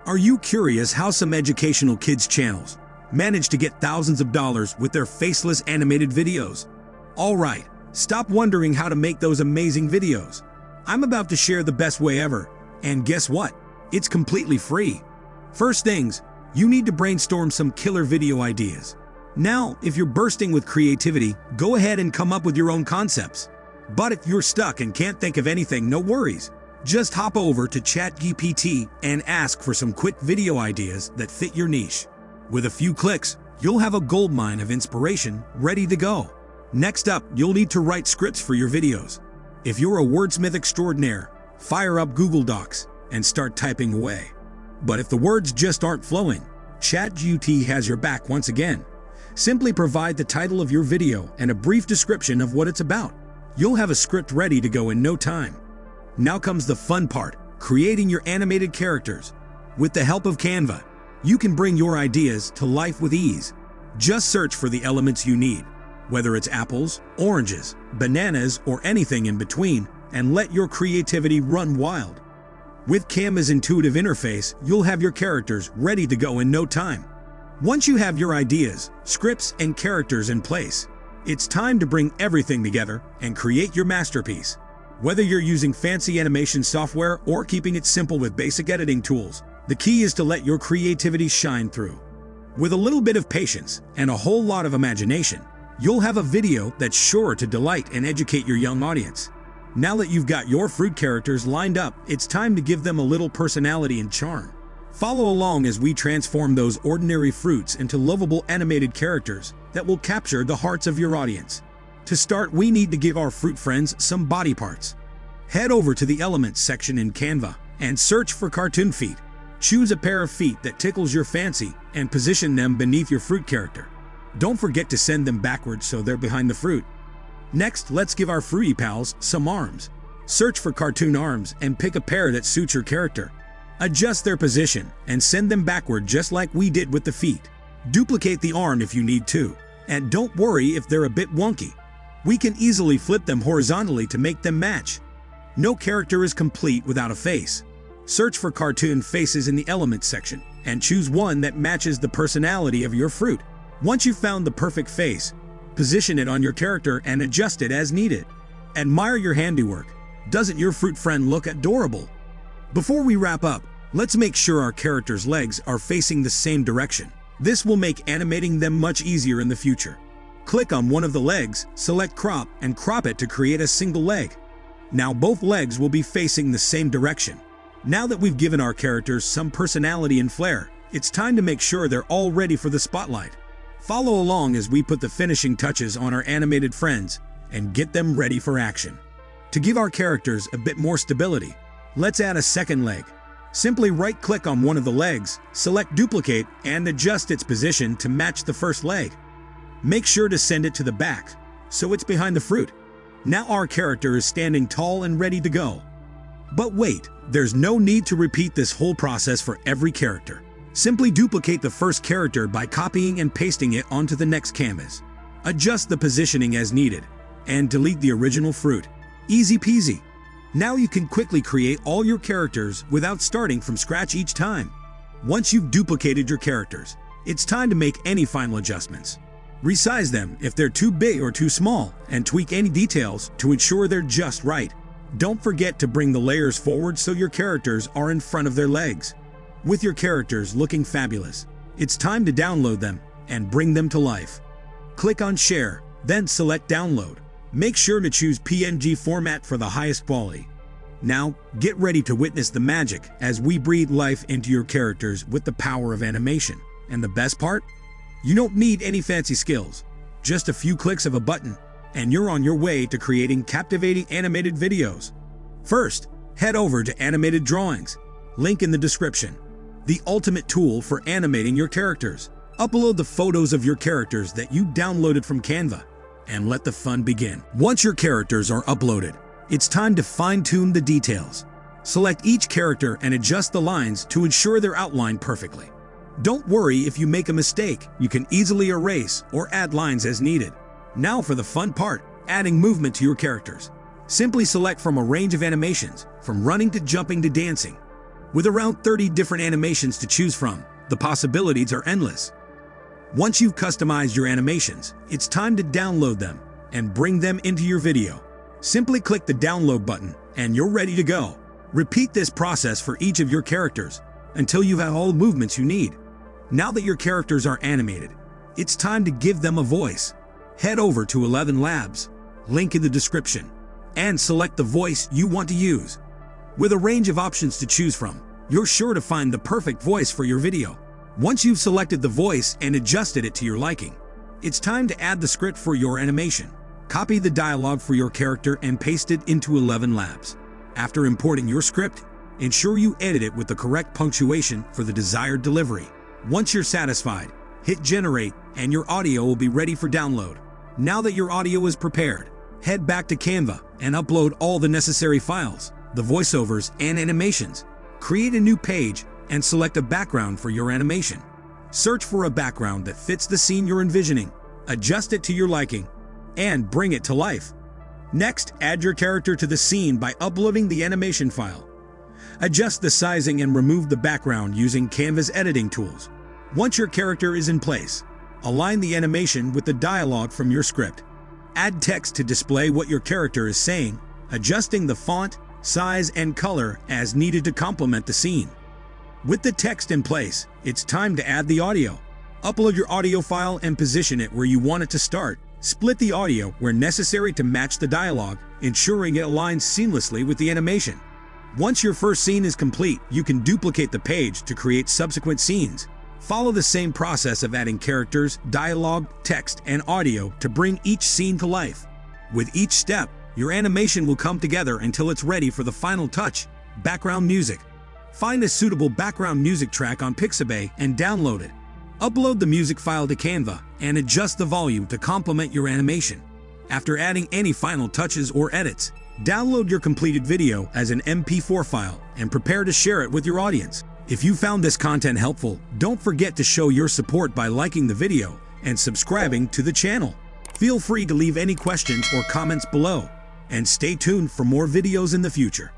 Are you curious how some educational kids channels manage to get thousands of dollars with their faceless animated videos? Alright, stop wondering how to make those amazing videos. I'm about to share the best way ever, and guess what? It's completely free. First things, you need to brainstorm some killer video ideas. Now, if you're bursting with creativity, go ahead and come up with your own concepts. But if you're stuck and can't think of anything, no worries. Just hop over to Chatgpt and ask for some quick video ideas that fit your niche. With a few clicks, you'll have a goldmine of inspiration ready to go. Next up, you'll need to write scripts for your videos. If you're a wordsmith extraordinaire, fire up Google Docs and start typing away. But if the words just aren't flowing, Chatgpt has your back once again. Simply provide the title of your video and a brief description of what it's about. You'll have a script ready to go in no time. Now comes the fun part, creating your animated characters. With the help of Canva, you can bring your ideas to life with ease. Just search for the elements you need, whether it's apples, oranges, bananas, or anything in between, and let your creativity run wild. With Canva's intuitive interface, you'll have your characters ready to go in no time. Once you have your ideas, scripts, and characters in place, it's time to bring everything together and create your masterpiece. Whether you're using fancy animation software or keeping it simple with basic editing tools, the key is to let your creativity shine through. With a little bit of patience and a whole lot of imagination, you'll have a video that's sure to delight and educate your young audience. Now that you've got your fruit characters lined up, it's time to give them a little personality and charm. Follow along as we transform those ordinary fruits into lovable animated characters that will capture the hearts of your audience. To start, we need to give our fruit friends some body parts. Head over to the Elements section in Canva and search for cartoon feet. Choose a pair of feet that tickles your fancy and position them beneath your fruit character. Don't forget to send them backwards so they're behind the fruit. Next, let's give our fruity pals some arms. Search for cartoon arms and pick a pair that suits your character. Adjust their position and send them backward just like we did with the feet. Duplicate the arm if you need to, and don't worry if they're a bit wonky. We can easily flip them horizontally to make them match. No character is complete without a face. Search for cartoon faces in the Elements section and choose one that matches the personality of your fruit. Once you've found the perfect face, position it on your character and adjust it as needed. Admire your handiwork. Doesn't your fruit friend look adorable? Before we wrap up, let's make sure our characters' legs are facing the same direction. This will make animating them much easier in the future. Click on one of the legs, select crop, and crop it to create a single leg. Now both legs will be facing the same direction. Now that we've given our characters some personality and flair, it's time to make sure they're all ready for the spotlight. Follow along as we put the finishing touches on our animated friends and get them ready for action. To give our characters a bit more stability, let's add a second leg. Simply right-click on one of the legs, select Duplicate, and adjust its position to match the first leg. Make sure to send it to the back, so it's behind the fruit. Now our character is standing tall and ready to go. But wait, there's no need to repeat this whole process for every character. Simply duplicate the first character by copying and pasting it onto the next canvas. Adjust the positioning as needed, and delete the original fruit. Easy peasy. Now you can quickly create all your characters without starting from scratch each time. Once you've duplicated your characters, it's time to make any final adjustments. Resize them if they're too big or too small, and tweak any details to ensure they're just right. Don't forget to bring the layers forward so your characters are in front of their legs. With your characters looking fabulous, it's time to download them and bring them to life. Click on Share, then select Download. Make sure to choose PNG format for the highest quality. Now, get ready to witness the magic as we breathe life into your characters with the power of animation. And the best part? You don't need any fancy skills. Just a few clicks of a button, and you're on your way to creating captivating animated videos. First, head over to Animated Drawings, link in the description. The ultimate tool for animating your characters. Upload the photos of your characters that you downloaded from Canva, and let the fun begin. Once your characters are uploaded, it's time to fine-tune the details. Select each character and adjust the lines to ensure they're outlined perfectly. Don't worry if you make a mistake, you can easily erase or add lines as needed. Now for the fun part, adding movement to your characters. Simply select from a range of animations, from running to jumping to dancing. With around 30 different animations to choose from, the possibilities are endless. Once you've customized your animations, it's time to download them and bring them into your video. Simply click the download button and you're ready to go. Repeat this process for each of your characters until you have all the movements you need. Now that your characters are animated, it's time to give them a voice. Head over to 11 Labs, link in the description, and select the voice you want to use. With a range of options to choose from, you're sure to find the perfect voice for your video. Once you've selected the voice and adjusted it to your liking, it's time to add the script for your animation. Copy the dialogue for your character and paste it into 11 Labs. After importing your script, ensure you edit it with the correct punctuation for the desired delivery. Once you're satisfied, hit generate and your audio will be ready for download. Now that your audio is prepared, head back to Canva and upload all the necessary files, the voiceovers and animations. Create a new page and select a background for your animation. Search for a background that fits the scene you're envisioning, adjust it to your liking, and bring it to life. Next, add your character to the scene by uploading the animation file. Adjust the sizing and remove the background using Canva's editing tools. Once your character is in place, align the animation with the dialogue from your script. Add text to display what your character is saying, adjusting the font, size, and color as needed to complement the scene. With the text in place, it's time to add the audio. Upload your audio file and position it where you want it to start. Split the audio where necessary to match the dialogue, ensuring it aligns seamlessly with the animation. Once your first scene is complete, you can duplicate the page to create subsequent scenes. Follow the same process of adding characters, dialogue, text, and audio to bring each scene to life. With each step, your animation will come together until it's ready for the final touch, background music. Find a suitable background music track on Pixabay and download it. Upload the music file to Canva and adjust the volume to complement your animation. After adding any final touches or edits, download your completed video as an MP4 file and prepare to share it with your audience. If you found this content helpful, don't forget to show your support by liking the video and subscribing to the channel. Feel free to leave any questions or comments below, and stay tuned for more videos in the future.